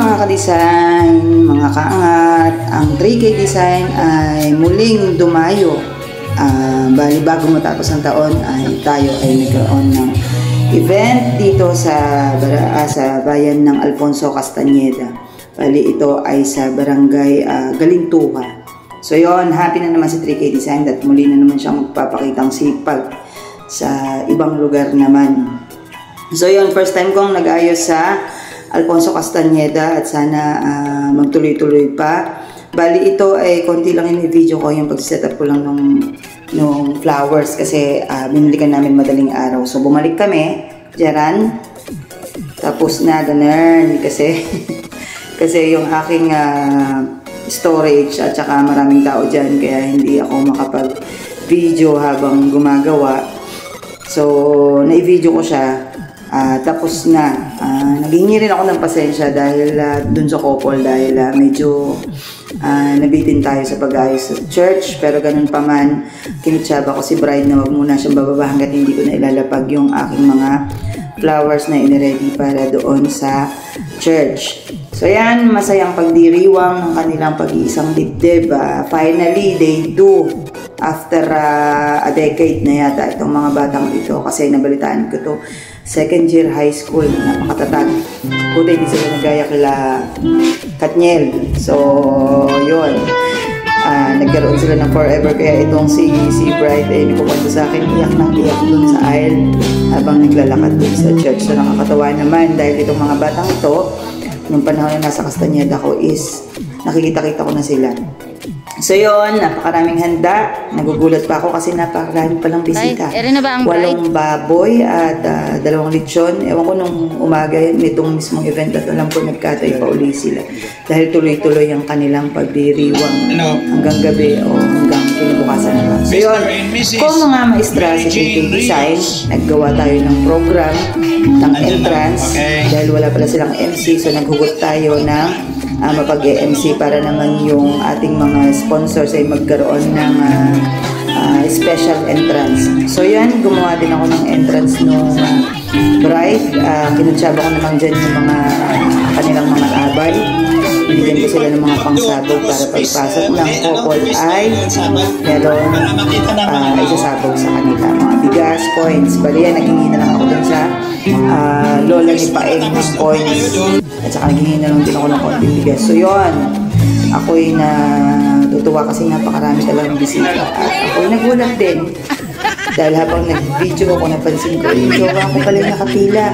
mga ka-design, mga kaangat, ang 3K Design ay muling dumayo. Bali bago matapos ang taon ay tayo ay nagkaroon ng event dito sa bayan ng Alfonso Castañeda. Bali ito ay sa barangay Galintuha. So yon, happy na naman si 3K Design at muli na naman siyang magpapakitang sipag sa ibang lugar naman. So yon, first time kong nag-ayos sa Alfonso Castañeda at sana magtuloy-tuloy pa. Bali ito ay konti lang yung video ko, yung pag-setup ko lang nung flowers kasi binili ka namin madaling araw. So bumalik kami, Jaran. Tapos na ganun kasi kasi yung aking storage at saka maraming tao dyan kaya hindi ako makapag-video habang gumagawa. So na-video ko siya. Tapos na, naghingi rin ako ng pasensya dahil dun sa couple dahil medyo nabitin tayo sa pag-ayos sa church, pero ganun pa man kinutsaba ko si bride na wag muna siyang bababa hanggat hindi ko na ilalapag yung aking mga flowers na iniready para doon sa church. So yan, masayang pagdiriwang ng kanilang pag-iisang dibdib. Finally, they do after a decade na yata itong mga batang ito kasi nabalitaan ko to second year high school, napakatatag. Buti hindi sila nagaya kila Katniel. So yun, nagkaroon sila ng forever kaya itong si bride ay nagpupunta sa akin iyak ng iyak dun sa aisle habang naglalakad dun sa church. So nakakatawa naman dahil itong mga batang ito nung panahon na nasa Castañeda ko is nakikita-kita ko na sila. So yun, napakaraming handa. Nagugulat pa ako kasi napakarami palang bisita. 8 baboy at 2 lechon. Ewan ko nung umaga nitong mismong event at alam ko nagkatay pa uli sila. Dahil tuloy-tuloy ang kanilang pagdiriwang hanggang gabi o hanggang kinabukasan na. So yun, kung mga maestra si 3K Design, naggawa tayo ng program ng entrance. Dahil wala pala silang MC, so naghugot tayo ng mapag-MC para naman yung ating mga sponsors ay magkaroon ng special entrance. So yan, gumawa din ako ng entrance nung bride. Kinutsaba ko naman dyan yung mga kanilang mga abay. Binigyan ko sila ng mga pangsabog para pagpasok ng couple ay meron isasabog sa kanila. Mga bigas, coins. Bali yan, naghingi na lang ako dun sa lola ni Paeng ng coins. At saka naghingi na lang din ako ng konting bigas. So yun, ako'y natutuwa kasi napakarami talagang bisita. At ako'y nagulat din. Dahil habang nag-video ako, napansin ko, yung jowa ko pala nakapila.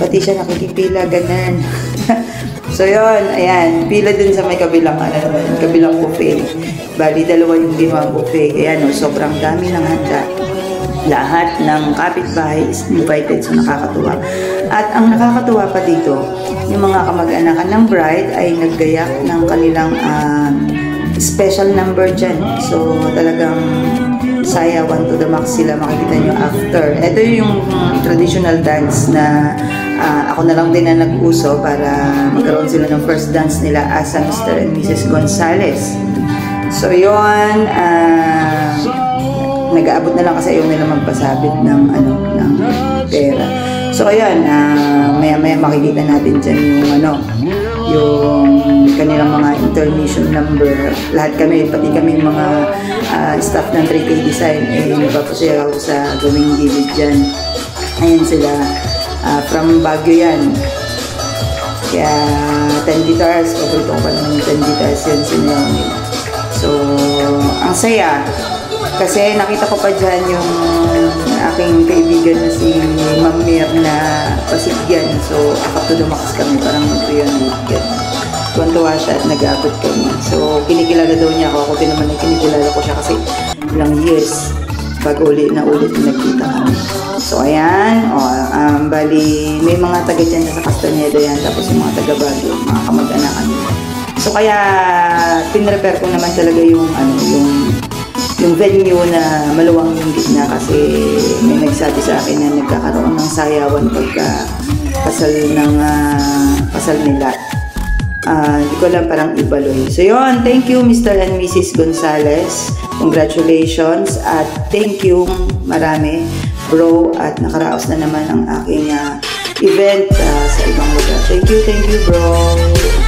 Pati siya nakikipila, ganan. So yun, ayan, pila din sa may kabilang buffet. Bali, 2 yung ginawang buffet. Ayan, sobrang dami ng handa. Lahat ng kapitbahay is invited, so nakakatuwa. At ang nakakatuwa pa dito, yung mga kamag-anakan ng bride ay naggayak ng kanilang special number dyan. So talagang saya 1 to the max sila, makikita nyo after. Ito yung traditional dance na ako na lang din na nag-uso para magkaroon sila ng first dance nila as Mr. and Mrs. Gonzales. So yun, nag-aabot na lang kasi ayaw nila magpasabit ng pera. So ayan, maya-maya makikita natin dyan yung kanilang mga intermission number. Lahat kami, pati kami mga staff ng 3K Design nagpapasayaw sa gawing gilid dyan. Ayan sila, from Baguio yan. Kaya 10 guitars, paborito ko pa naman 10 guitars yan sinayaw nila. So ang saya kasi nakita ko pa dyan yung aking kaibigan na si Ma'am Mir na pasigyan. So akap to the max kami, parang mag-reunite. Tuwan-tuwa siya at nag-aabot kami. So kinikilala daw niya ako. Ako din naman ay kinikilala ko siya kasi ilang years bago ulit nagkita kami. So ayan, bali may mga taga dyan sa Castañeda yan, tapos yung mga taga Baguio, mga kamag-anakan. So kaya pinrepare ko naman talaga yung venue na maluwang yung gitna kasi may nagsabi sa akin na nagkakaroon ng sayawan pagka kasal nila. Hindi ko lang, parang ibaloy. So yun, thank you Mr. and Mrs. Gonzales. Congratulations at thank you marami bro, at nakaraos na naman ang aking event sa ibang lugar. Thank you bro.